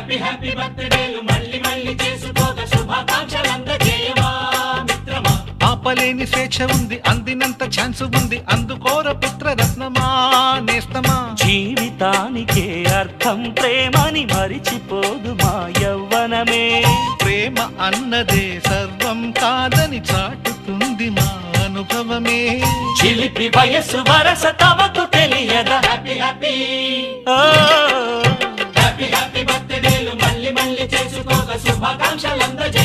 Happy happy బర్త్డేలు మళ్ళీ మళ్ళీ చేసుకోగా శుభాకాంక్షలు అందజేయవా మిత్రమా. ఆపలేని స్వేచ్ఛ ఉంది, అందినంత ఛాన్స్ ఉంది, అందుకోర పుత్రరత్నమా నేస్తమా. జీవితానికే అర్థం ప్రేమని మరిచిపోదు మా యవ్వనమే. ప్రేమ అన్నదే సర్వం కాదని చాటుతుంది మా అనుభవమే. చిలిపి వయస్సు వరస తమకు తెలియదా. హ్యాపీ హ్యాపీ ఓ హ్యాపీ హ్యాపీ బర్త్డేలు మళ్ళీ మళ్ళీ చేసుకోగా శుభాకాంక్షలు అందజేయవా.